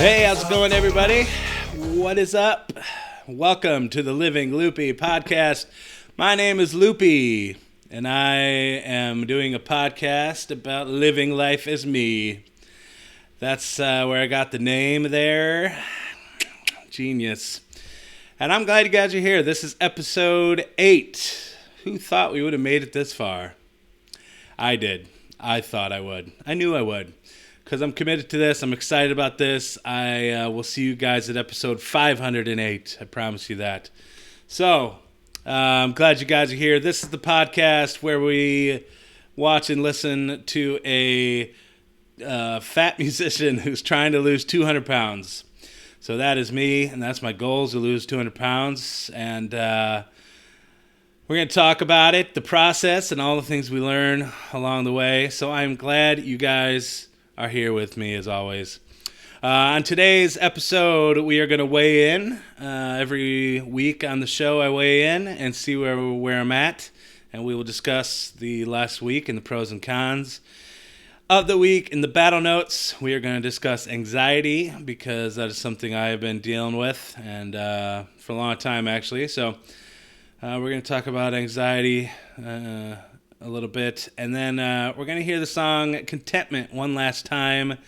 Hey, how's it going, everybody? What is up? Welcome to the Living Luppy podcast. My name is Luppy, and I am doing a podcast about living life as me. That's where I got the name there. Genius. And I'm glad you guys are here. This is episode 8. Who thought we would have made it this far? I did. I thought I would. I knew I would. Because I'm committed to this. I'm excited about this. I will see you guys at episode 508. I promise you that. So, I'm glad you guys are here. This is the podcast where we watch and listen to a fat musician who's trying to lose 200 pounds. So that is me, and that's my goal, is to lose 200 pounds. And we're going to talk about it, the process, and all the things we learn along the way. So I'm glad you guys are here with me, as always. On today's episode, we are going to weigh in. Every week on the show, I weigh in and see where I'm at. And we will discuss the last week and the pros and cons of the week. In the battle notes, we are going to discuss anxiety, because that is something I have been dealing with, and for a long time, actually. So we're going to talk about anxiety a little bit, and then we're going to hear the song Contentment one last time.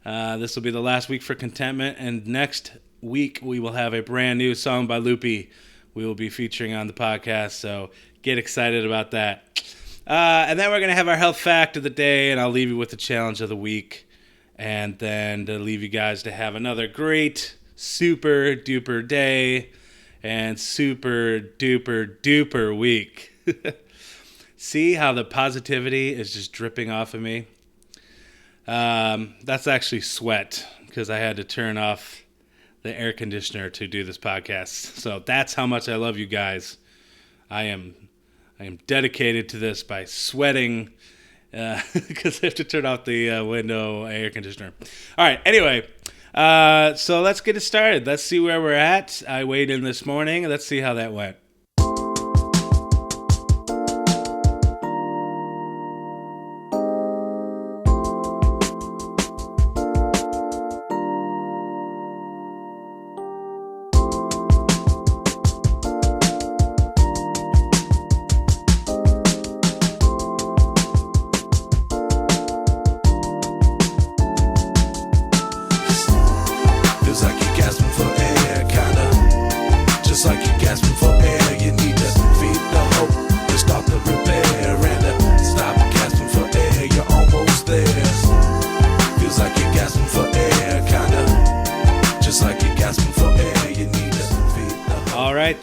This will be the last week for Contentment, and next week we will have a brand new song by Luppy we will be featuring on the podcast, so get excited about that. And then we're going to have our health fact of the day, and I'll leave you with the challenge of the week, and then to leave you guys to have another great super duper day and super duper duper week. See how the positivity is just dripping off of me? That's actually sweat, because I had to turn off the air conditioner to do this podcast. So that's how much I love you guys. I am dedicated to this by sweating, because I have to turn off the window air conditioner. All right, anyway, so let's get it started. Let's see where we're at. I weighed in this morning. Let's see how that went.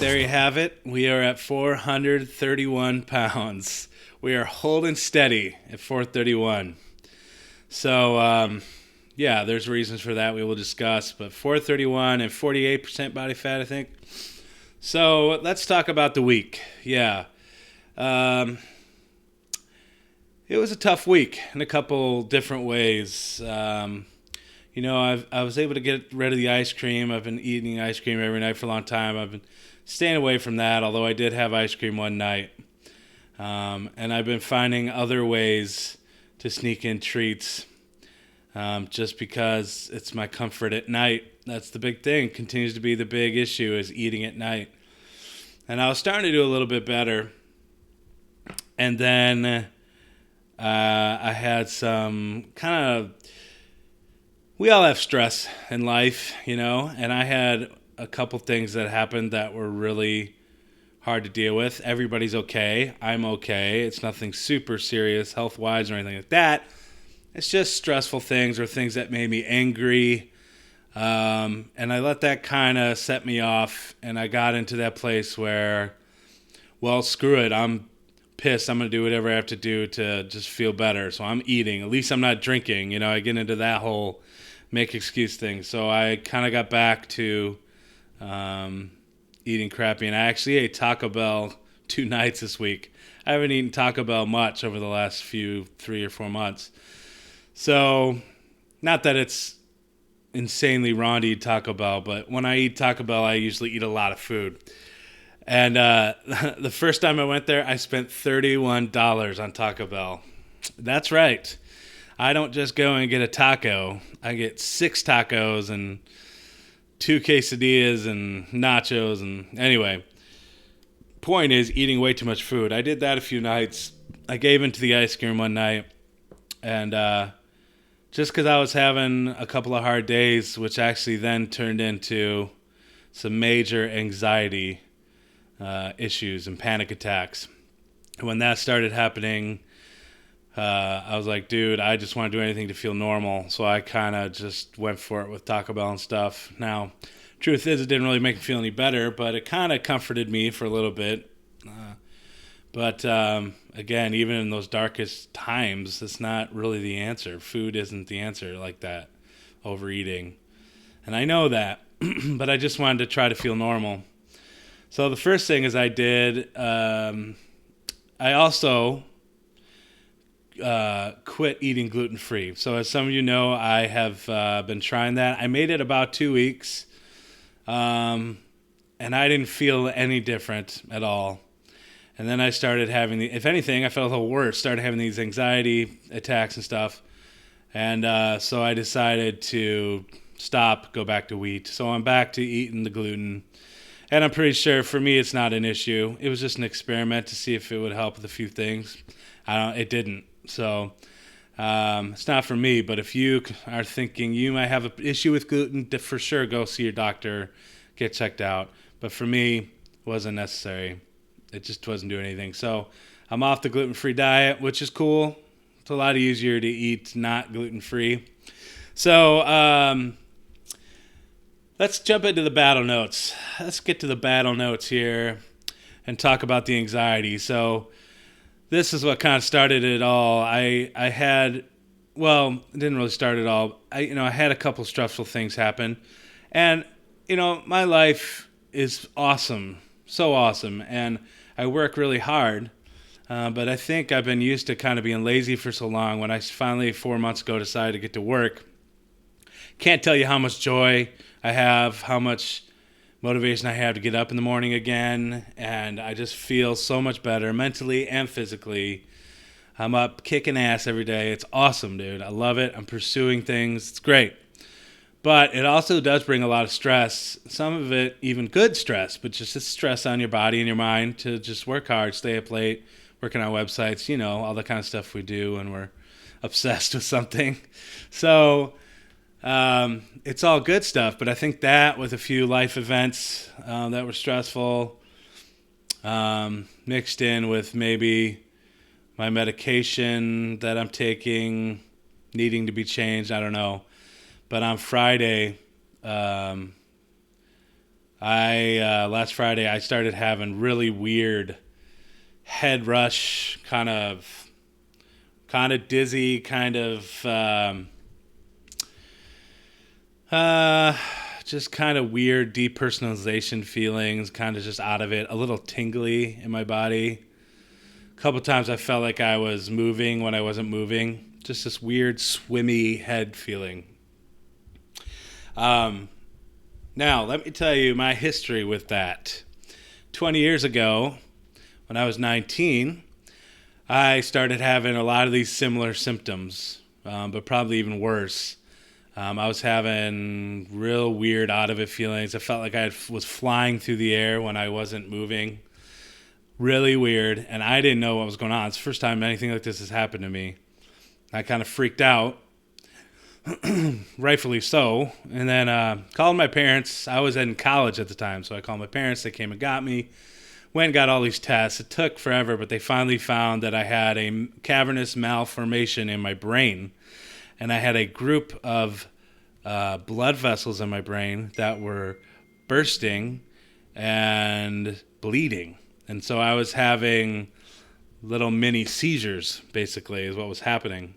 There you have it. We are at 431 pounds. We are holding steady at 431. So, yeah, there's reasons for that we will discuss. But 431 and 48% body fat, I think. So let's talk about the week. Yeah. It was a tough week in a couple different ways. I was able to get rid of the ice cream. I've been eating ice cream every night for a long time. I've been staying away from that, although I did have ice cream one night. And I've been finding other ways to sneak in treats, just because it's my comfort at night. That's the big thing. Continues to be the big issue, is eating at night. And I was starting to do a little bit better. And then I had some we all have stress in life, and I had a couple things that happened that were really hard to deal with. Everybody's okay. I'm okay. It's nothing super serious health-wise or anything like that. It's just stressful things or things that made me angry. And I let that kind of set me off, and I got into that place where, well, screw it. I'm pissed. I'm going to do whatever I have to do to just feel better. So I'm eating. At least I'm not drinking. I get into that whole make excuse thing. So I kind of got back to eating crappy, and I actually ate Taco Bell 2 nights this week. I haven't eaten Taco Bell much over the last 3 or 4 months. So, not that it's insanely wrong to eat Taco Bell, but when I eat Taco Bell, I usually eat a lot of food. And the first time I went there, I spent $31 on Taco Bell. That's right. I don't just go and get a taco. I get 6 tacos and 2 quesadillas and nachos. And anyway, point is eating way too much food. I did that a few nights. I gave into the ice cream one night. And just because I was having a couple of hard days, which actually then turned into some major anxiety issues and panic attacks. When that started happening, I was like, dude, I just want to do anything to feel normal. So I kind of just went for it with Taco Bell and stuff. Now, truth is, it didn't really make me feel any better, but it kind of comforted me for a little bit. But again, even in those darkest times, it's not really the answer. Food isn't the answer like that, overeating. And I know that, but I just wanted to try to feel normal. So the first thing is I did, I also quit eating gluten-free. So as some of you know, I have been trying that. I made it about 2 weeks, and I didn't feel any different at all. And then I started having, if anything, I felt a little worse, started having these anxiety attacks and stuff. And so I decided to stop, go back to wheat. So I'm back to eating the gluten. And I'm pretty sure for me it's not an issue. It was just an experiment to see if it would help with a few things. It didn't. So it's not for me, but if you are thinking you might have an issue with gluten, for sure go see your doctor, get checked out. But for me, it wasn't necessary. It just wasn't doing anything. So I'm off the gluten-free diet, which is cool. It's a lot easier to eat not gluten-free. So let's jump into the battle notes. Let's get to the battle notes here and talk about the anxiety. So this is what kind of started it all. I had, well, it didn't really start at all. I had a couple stressful things happen. And, my life is awesome. So awesome. And I work really hard. But I think I've been used to kind of being lazy for so long. When I finally 4 months ago decided to get to work, can't tell you how much joy I have, how much motivation I have to get up in the morning again, and I just feel so much better mentally and physically. I'm up kicking ass every day. It's awesome, dude. I love it. I'm pursuing things. It's great. But it also does bring a lot of stress, some of it even good stress, but just stress on your body and your mind to just work hard, stay up late, working on websites, all the kind of stuff we do when we're obsessed with something. So it's all good stuff, but I think that with a few life events that were stressful, mixed in with maybe my medication that I'm taking needing to be changed, I don't know. But on Friday, last Friday, I started having really weird head rush, kind of dizzy, just kind of weird depersonalization feelings, kind of just out of it, a little tingly in my body. A couple times I felt like I was moving when I wasn't moving. Just this weird swimmy head feeling. Now, let me tell you my history with that. 20 years ago, when I was 19, I started having a lot of these similar symptoms, but probably even worse. I was having real weird out of it feelings. I felt like I was flying through the air when I wasn't moving. Really weird, and I didn't know what was going on. It's the first time anything like this has happened to me. I kind of freaked out, rightfully so, and then called my parents. I was in college at the time, so I called my parents. They came and got me. Went and got all these tests. It took forever, but they finally found that I had a cavernous malformation in my brain. And I had a group of blood vessels in my brain that were bursting and bleeding. And so I was having little mini seizures, basically, is what was happening,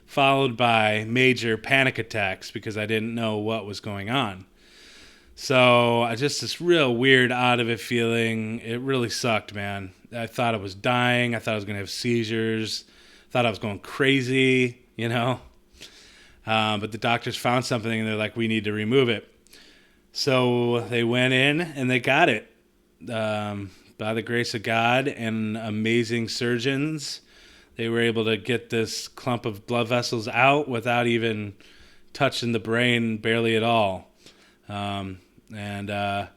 followed by major panic attacks because I didn't know what was going on. So I just this real weird out of it feeling. It really sucked, man. I thought I was dying. I thought I was going to have seizures. Thought I was going crazy, But the doctors found something, and they're like, we need to remove it. So they went in, and they got it. By the grace of God and amazing surgeons, they were able to get this clump of blood vessels out without even touching the brain barely at all. And I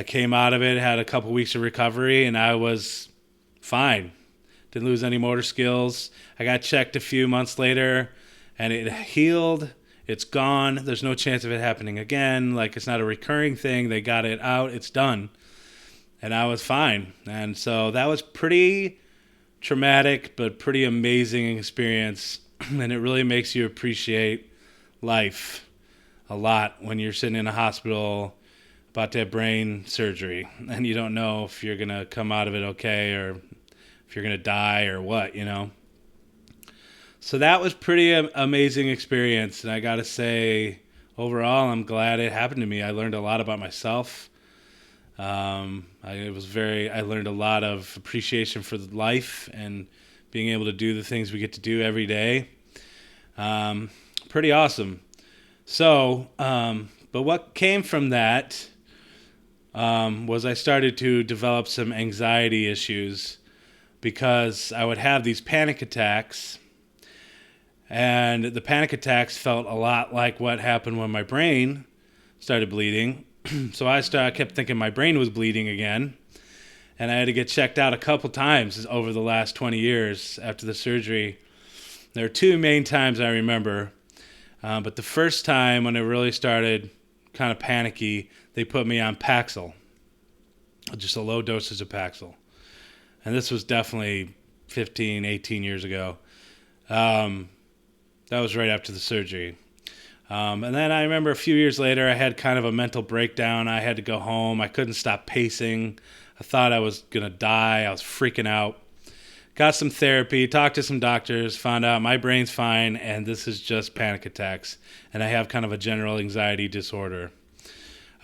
came out of it, had a couple weeks of recovery, and I was fine. Didn't lose any motor skills. I got checked a few months later, and it healed. It's gone. There's no chance of it happening again. Like, it's not a recurring thing. They got it out. It's done. And I was fine. And so that was pretty traumatic, but pretty amazing experience. And it really makes you appreciate life a lot when you're sitting in a hospital about to have brain surgery and you don't know if you're going to come out of it okay or if you're going to die or what, you know. So that was pretty amazing experience. And I got to say, overall, I'm glad it happened to me. I learned a lot about myself. I learned a lot of appreciation for life and being able to do the things we get to do every day. Pretty awesome. So, but what came from that was I started to develop some anxiety issues because I would have these panic attacks, and the panic attacks felt a lot like what happened when my brain started bleeding. So I kept thinking my brain was bleeding again, and I had to get checked out a couple times over the last 20 years after the surgery. There are two main times I remember, but the first time when it really started kind of panicky, they put me on Paxil, just a low dosage of Paxil. And this was definitely 15, 18 years ago. That was right after the surgery. And then I remember a few years later, I had kind of a mental breakdown. I had to go home. I couldn't stop pacing. I thought I was going to die. I was freaking out. Got some therapy, talked to some doctors, found out my brain's fine, and this is just panic attacks. And I have kind of a general anxiety disorder.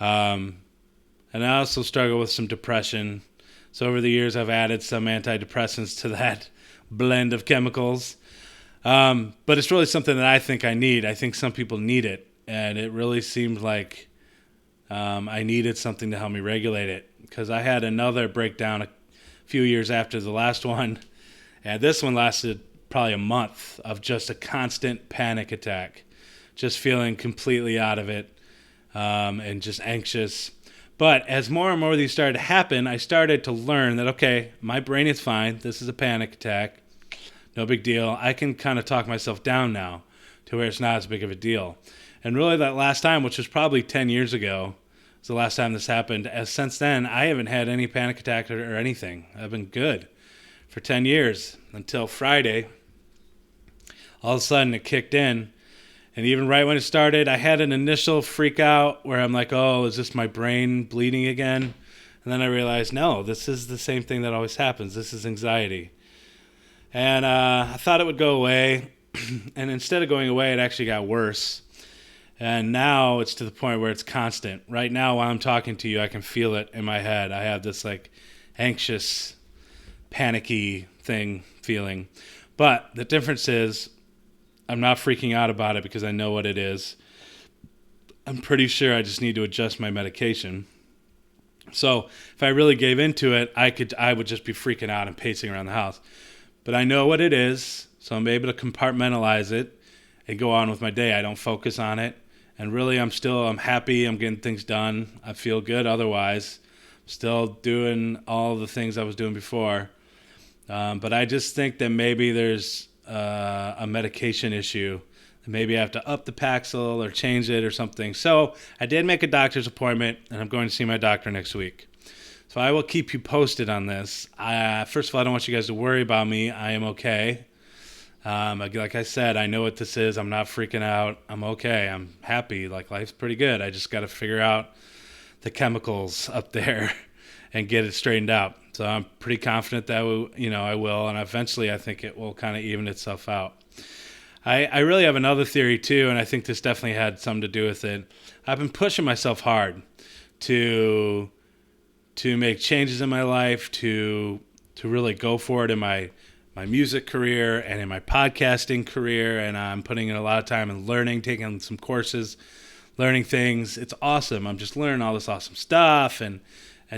And I also struggle with some depression. So over the years, I've added some antidepressants to that blend of chemicals. But it's really something that I think I need. I think some people need it. And it really seemed like I needed something to help me regulate it. Because I had another breakdown a few years after the last one. And this one lasted probably a month of just a constant panic attack. Just feeling completely out of it and just anxious. But as more and more of these started to happen, I started to learn that, okay, my brain is fine. This is a panic attack. No big deal. I can kind of talk myself down now to where it's not as big of a deal. And really that last time, which was probably 10 years ago, was the last time this happened. As since then, I haven't had any panic attack or anything. I've been good for 10 years until Friday. All of a sudden it kicked in. And even right when it started, I had an initial freak out where I'm like, oh, is this my brain bleeding again? And then I realized, no, this is the same thing that always happens. This is anxiety. And I thought it would go away. And instead of going away, it actually got worse. And now it's to the point where it's constant. Right now, while I'm talking to you, I can feel it in my head. I have this like anxious, panicky feeling. But the difference is I'm not freaking out about it because I know what it is. I'm pretty sure I just need to adjust my medication. So if I really gave into it, I would just be freaking out and pacing around the house. But I know what it is, so I'm able to compartmentalize it and go on with my day. I don't focus on it. And really, I'm happy. I'm getting things done. I feel good otherwise. Still doing all the things I was doing before. But I just think that maybe there's a medication issue. Maybe I have to up the Paxil or change it or something. So I did make a doctor's appointment, and I'm going to see my doctor next week. So I will keep you posted on this. First of all, I don't want you guys to worry about me. I am okay. Like I said, I know what this is. I'm not freaking out. I'm okay. I'm happy. Like, life's pretty good. I just got to figure out the chemicals up there and get it straightened out. So I'm pretty confident that I will, and eventually I think it will kind of even itself out. I really have another theory too, and I think this definitely had something to do with it. I've been pushing myself hard to make changes in my life, to really go for it in my music career and in my podcasting career, and I'm putting in a lot of time in learning, taking some courses, learning things. It's awesome. I'm just learning all this awesome stuff and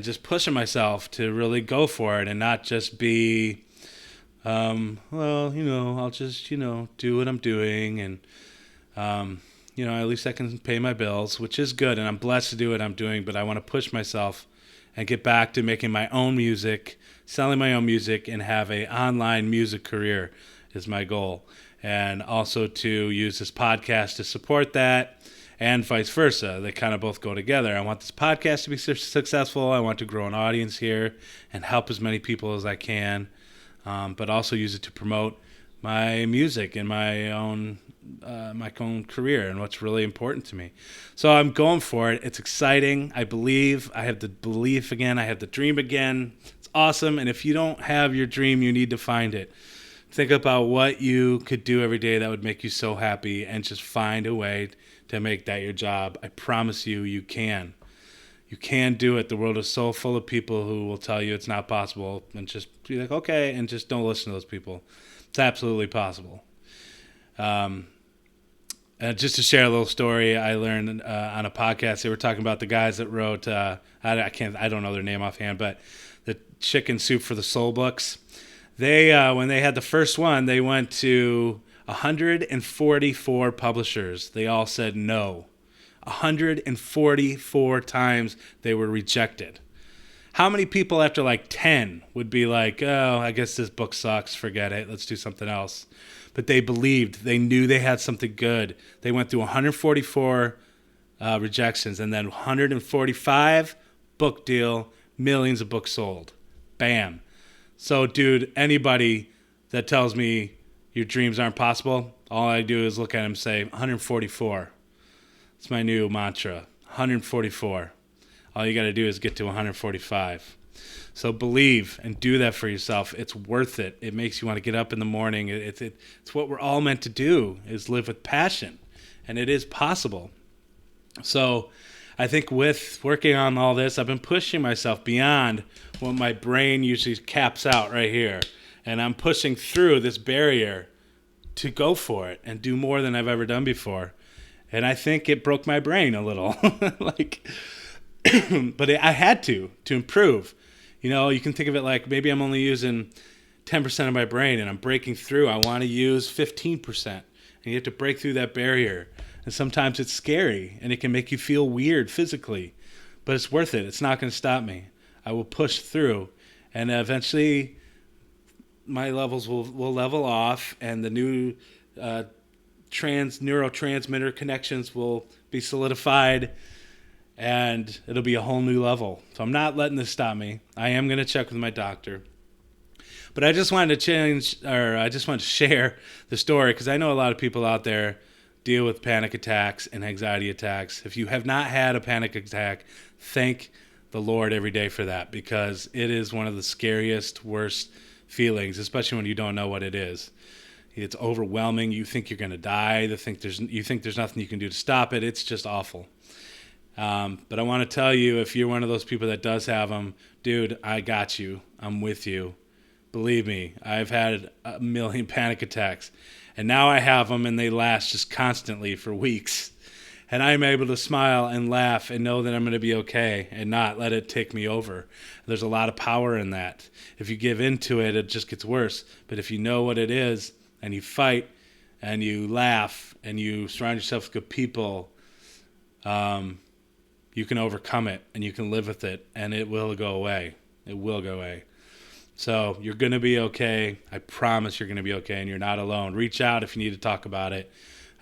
just pushing myself to really go for it and not just be well, I'll just, do what I'm doing, and at least I can pay my bills, which is good, and I'm blessed to do what I'm doing, but I want to push myself and get back to making my own music, selling my own music, and have a online music career is my goal. And also to use this podcast to support that, and vice versa. They kind of both go together. I want this podcast to be successful. I want to grow an audience here and help as many people as I can, but also use it to promote my music and my own career and what's really important to me. So I'm going for it. It's exciting. I believe. I have the belief again. I have the dream again. It's awesome. And if you don't have your dream, you need to find it. Think about what you could do every day that would make you so happy, and just find a way to make that your job. I promise you, you can. You can do it. The world is so full of people who will tell you it's not possible, and just be like, okay, and just don't listen to those people. It's absolutely possible. Just to share a little story, I learned on a podcast, they were talking about the guys that wrote, I don't know their name offhand, but the Chicken Soup for the Soul books. They, when they had the first one, they went to 144 publishers. They all said no. 144 times they were rejected. How many people after like 10 would be like, oh, I guess this book sucks, forget it, let's do something else? But they believed, they knew they had something good. They went through 144 rejections, and then 145, book deal, millions of books sold. Bam. So, dude, anybody that tells me your dreams aren't possible, all I do is look at them and say, 144. It's my new mantra, 144. All you got to do is get to 145. So believe and do that for yourself. It's worth it. It makes you want to get up in the morning. It's what we're all meant to do, is live with passion. And it is possible. So I think with working on all this, I've been pushing myself beyond what my brain usually caps out right here. And I'm pushing through this barrier to go for it and do more than I've ever done before. And I think it broke my brain a little. But I had to improve. You can think of it like maybe I'm only using 10% of my brain and I'm breaking through. I want to use 15%. And you have to break through that barrier. And sometimes it's scary and it can make you feel weird physically. But it's worth it. It's not going to stop me. I will push through. And eventually my levels will level off, and the new neurotransmitter connections will be solidified, and it'll be a whole new level. So I'm not letting this stop me. I am going to check with my doctor. But I just wanted to share the story, because I know a lot of people out there deal with panic attacks and anxiety attacks. If you have not had a panic attack, thank the Lord every day for that, because it is one of the scariest, worst feelings, especially when you don't know what it is. It's overwhelming. You think you're going to die. You think there's nothing you can do to stop it. It's just awful. But I want to tell you, if you're one of those people that does have them, dude, I got you. I'm with you. Believe me, I've had a million panic attacks, and now I have them, and they last just constantly for weeks. And I'm able to smile and laugh and know that I'm going to be okay and not let it take me over. There's a lot of power in that. If you give into it, it just gets worse. But if you know what it is and you fight and you laugh and you surround yourself with good people, you can overcome it and you can live with it, and it will go away. It will go away. So you're going to be okay. I promise you're going to be okay, and you're not alone. Reach out if you need to talk about it.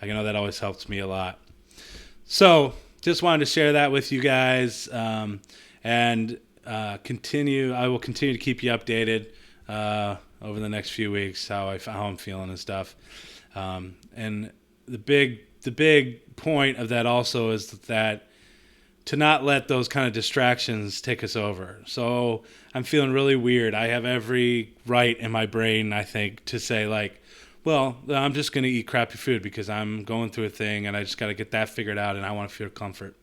I know that always helps me a lot. So just wanted to share that with you guys, and I will continue to keep you updated over the next few weeks, how I'm feeling and stuff. And the big point of that also is that to not let those kind of distractions take us over. So I'm feeling really weird. I have every right in my brain, I think, to say like, well, I'm just going to eat crappy food because I'm going through a thing and I just got to get that figured out and I want to feel comfort.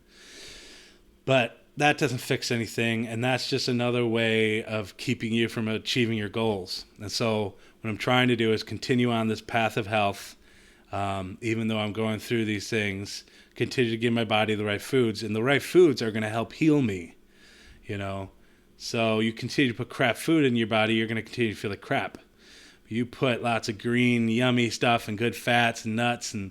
But that doesn't fix anything, and that's just another way of keeping you from achieving your goals. And so what I'm trying to do is continue on this path of health, even though I'm going through these things, continue to give my body the right foods, and the right foods are going to help heal me, So you continue to put crap food in your body, you're going to continue to feel like crap. You put lots of green, yummy stuff and good fats and nuts and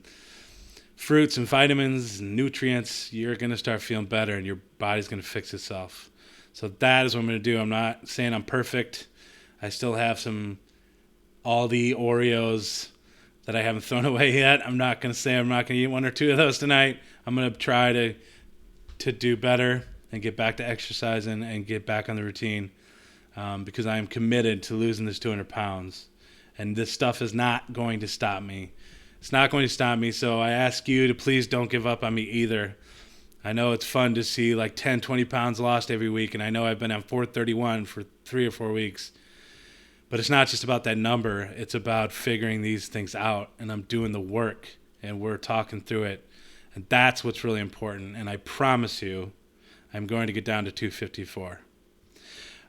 fruits and vitamins and nutrients, you're going to start feeling better and your body's going to fix itself. So that is what I'm going to do. I'm not saying I'm perfect. I still have some Aldi Oreos that I haven't thrown away yet. I'm not going to say I'm not going to eat one or two of those tonight. I'm going to try to do better and get back to exercising and get back on the routine because I am committed to losing this 200 pounds. And this stuff is not going to stop me. It's not going to stop me, so I ask you to please don't give up on me either. I know it's fun to see like 10, 20 pounds lost every week, and I know I've been on 431 for 3 or 4 weeks. But it's not just about that number. It's about figuring these things out, and I'm doing the work, and we're talking through it. And that's what's really important, and I promise you I'm going to get down to 254.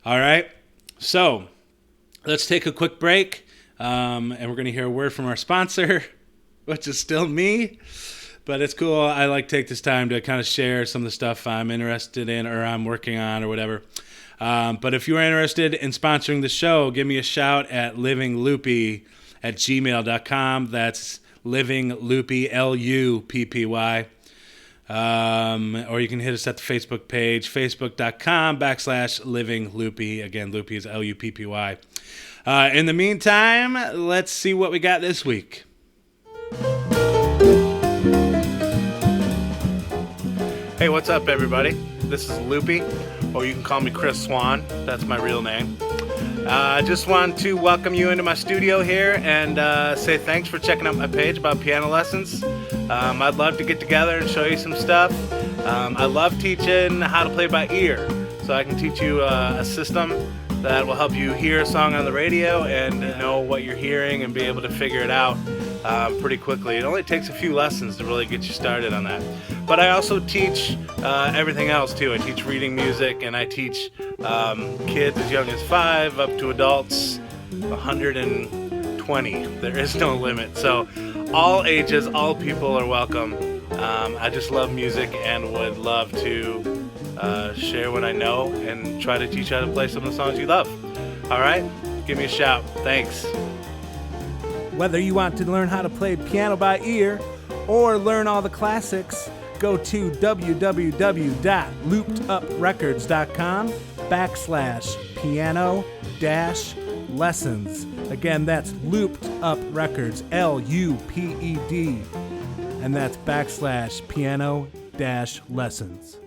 All right, so let's take a quick break, and we're going to hear a word from our sponsor, which is still me, but it's cool. I like to take this time to kind of share some of the stuff I'm interested in or I'm working on or whatever. But if you are interested in sponsoring the show, give me a shout at livingloopy@gmail.com. That's livingloopy, Luppy. Or you can hit us at the Facebook page, facebook.com/livingloopy. Again, Loopy is Luppy. In the meantime, let's see what we got this week. Hey, what's up, everybody? This is Luppy, or you can call me Chris Swan. That's my real name. I just want to welcome you into my studio here and say thanks for checking out my page about piano lessons. I'd love to get together and show you some stuff. I love teaching how to play by ear, so I can teach you a system that will help you hear a song on the radio and know what you're hearing and be able to figure it out pretty quickly. It only takes a few lessons to really get you started on that. But I also teach everything else too. I teach reading music, and I teach kids as young as 5 up to adults 120. There is no limit. So all ages, all people are welcome. I just love music and would love to share what I know and try to teach you how to play some of the songs you love. All right? Give me a shout. Thanks. Whether you want to learn how to play piano by ear or learn all the classics, go to www.loopeduprecords.com/piano-lessons. Again, that's Looped Up Records, Lupped, and that's /piano-lessons.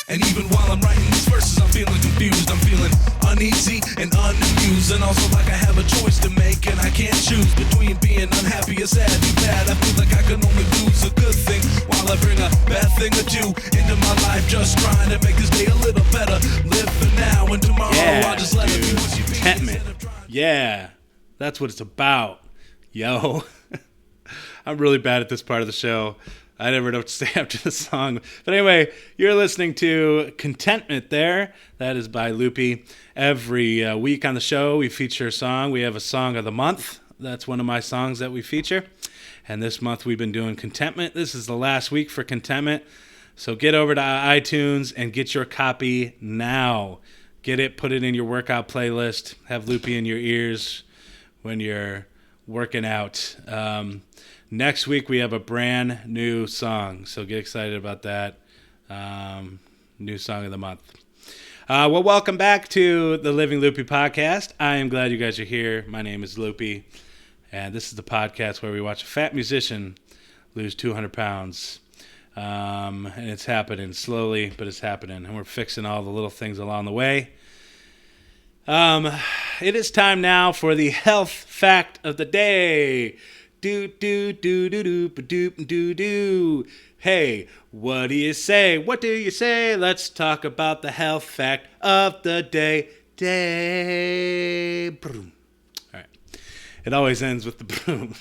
And even while I'm writing these verses, I'm feeling confused, I'm feeling uneasy and unamused, and also like I have a choice to make and I can't choose between being unhappy or sad or bad. I feel like I can only lose a good thing while I bring a bad thing or two into my life, just trying to make this day a little better. Live for now and tomorrow I'll just let it be what you be. Contentment. Yeah, that's what it's about. Yo. I'm really bad at this part of the show. I never know what to say after the song. But anyway, you're listening to Contentment there. That is by Luppy. Every week on the show, we feature a song. We have a song of the month. That's one of my songs that we feature. And this month, we've been doing Contentment. This is the last week for Contentment. So get over to iTunes and get your copy now. Get it, put it in your workout playlist. Have Luppy in your ears when you're working out. Next week, we have a brand new song, so get excited about that. New song of the month. Well, welcome back to the Living Loopy podcast. I am glad you guys are here. My name is Luppy, and this is the podcast where we watch a fat musician lose 200 pounds. And it's happening slowly, but it's happening, and we're fixing all the little things along the way. It is time now for the health fact of the day. Do. Hey, what do you say? What do you say? Let's talk about the health fact of the day. All right. It always ends with the boom.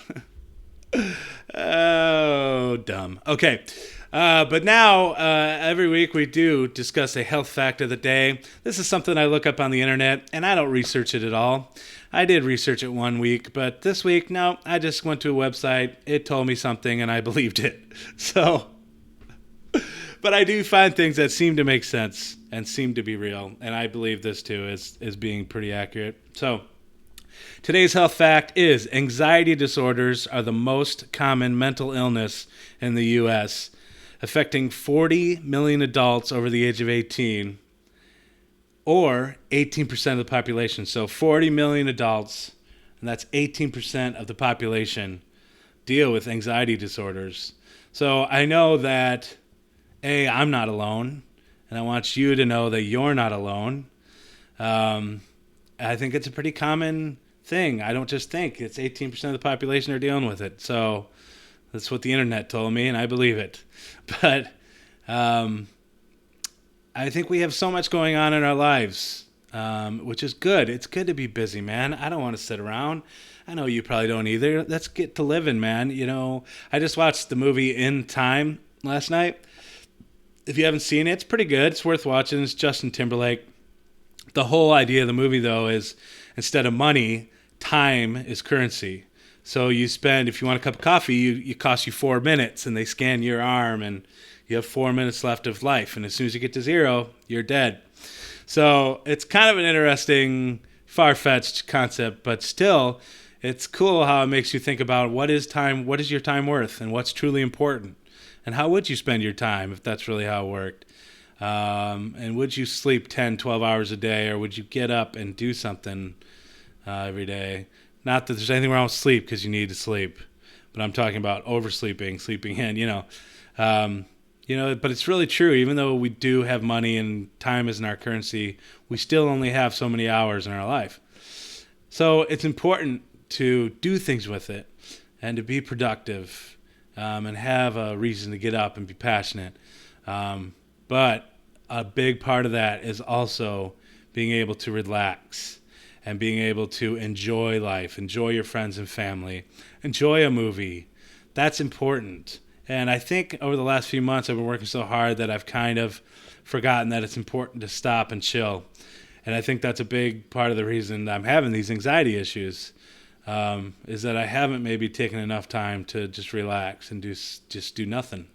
Oh, dumb. Okay. But now, every week we do discuss a health fact of the day. This is something I look up on the internet, and I don't research it at all. I did research it one week, but this week, no, I just went to a website. It told me something, and I believed it. So, but I do find things that seem to make sense and seem to be real, and I believe this too is being pretty accurate. So, today's health fact is anxiety disorders are the most common mental illness in the U.S., affecting 40 million adults over the age of 18, or 18% of the population. So 40 million adults, and that's 18% of the population, deal with anxiety disorders. So I know that, A, I'm not alone, and I want you to know that you're not alone. I think it's a pretty common thing. I don't just think. It's 18% of the population are dealing with it. So that's what the internet told me, and I believe it. But I think we have so much going on in our lives, which is good. It's good to be busy, man. I don't want to sit around. I know you probably don't either. Let's get to living, man. You know, I just watched the movie In Time last night. If you haven't seen it, it's pretty good. It's worth watching. It's Justin Timberlake. The whole idea of the movie, though, is instead of money, time is currency. So you spend, if you want a cup of coffee, it costs you 4 minutes, and they scan your arm, and you have 4 minutes left of life. And as soon as you get to 0, you're dead. So it's kind of an interesting, far-fetched concept, but still, it's cool how it makes you think about what is time, what is your time worth, and what's truly important, and how would you spend your time if that's really how it worked. And would you sleep 10, 12 hours a day, or would you get up and do something every day? Not that there's anything wrong with sleep, because you need to sleep, but I'm talking about oversleeping, sleeping in, but it's really true. Even though we do have money and time isn't our currency, we still only have so many hours in our life. So it's important to do things with it and to be productive, and have a reason to get up and be passionate. But a big part of that is also being able to relax and being able to enjoy life, enjoy your friends and family, enjoy a movie. That's important. And I think over the last few months I've been working so hard that I've kind of forgotten that it's important to stop and chill. And I think that's a big part of the reason I'm having these anxiety issues, is that I haven't maybe taken enough time to just relax and just do nothing.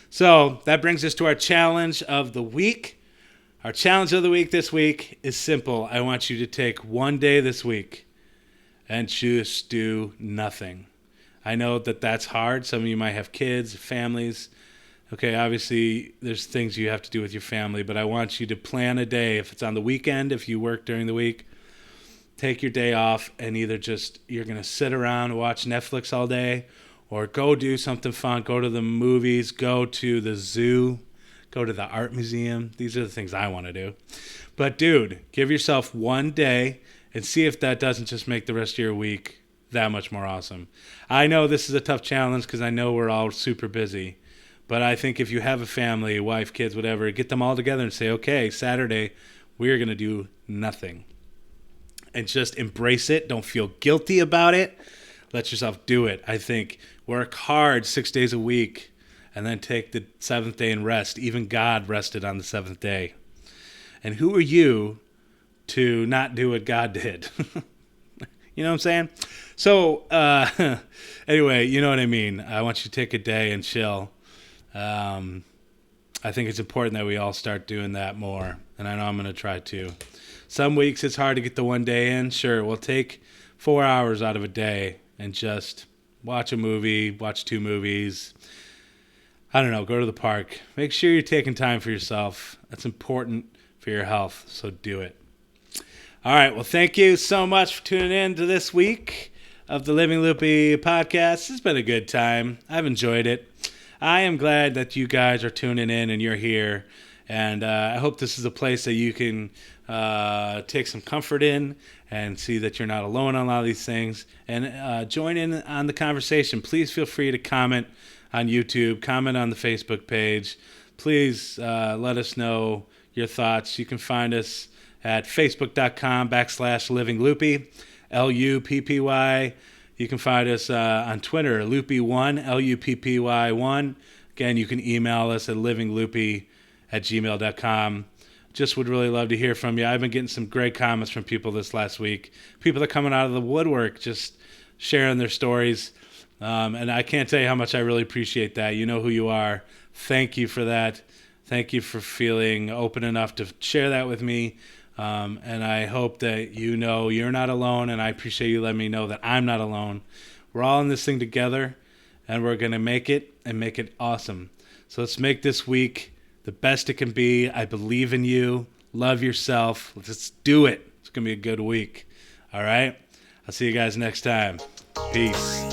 So that brings us to our challenge of the week. Our challenge of the week this week is simple. I want you to take one day this week and just do nothing. I know that that's hard. Some of you might have kids, families. Okay, obviously there's things you have to do with your family, but I want you to plan a day. If it's on the weekend, if you work during the week, take your day off and either you're going to sit around and watch Netflix all day, or go do something fun, go to the movies, go to the zoo, go to the art museum. These are the things I want to do. But dude, give yourself one day and see if that doesn't just make the rest of your week that much more awesome. I know this is a tough challenge because I know we're all super busy. But I think if you have a family, wife, kids, whatever, get them all together and say, okay, Saturday, we're going to do nothing. And just embrace it. Don't feel guilty about it. Let yourself do it. I think work hard 6 days a week and then take the seventh day and rest. Even God rested on the seventh day. And who are you to not do what God did? You know what I'm saying? So anyway, you know what I mean. I want you to take a day and chill. I think it's important that we all start doing that more. And I know I'm going to try to. Some weeks it's hard to get the one day in. Sure, we'll take 4 hours out of a day and just watch a movie, watch 2 movies. I don't know, go to the park. Make sure you're taking time for yourself. That's important for your health, so do it. All right, well, thank you so much for tuning in to this week of the Living Luppy podcast. It's been a good time. I've enjoyed it. I am glad that you guys are tuning in and you're here. And I hope this is a place that you can take some comfort in and see that you're not alone on a lot of these things. And join in on the conversation. Please feel free to comment on YouTube, comment on the Facebook page. Please let us know your thoughts. You can find us at facebook.com/livingloopy, Luppy. You can find us on Twitter, Luppy1, Luppy1. Again, you can email us at livingloopy@gmail.com. Just would really love to hear from you. I've been getting some great comments from people this last week. People that are coming out of the woodwork, just sharing their stories. And I can't tell you how much I really appreciate that. You know who you are. Thank you for that. Thank you for feeling open enough to share that with me. And I hope that you know you're not alone, and I appreciate you letting me know that I'm not alone. We're all in this thing together, and we're going to make it and make it awesome. So let's make this week the best it can be. I believe in you. Love yourself. Let's do it. It's going to be a good week. All right? I'll see you guys next time. Peace.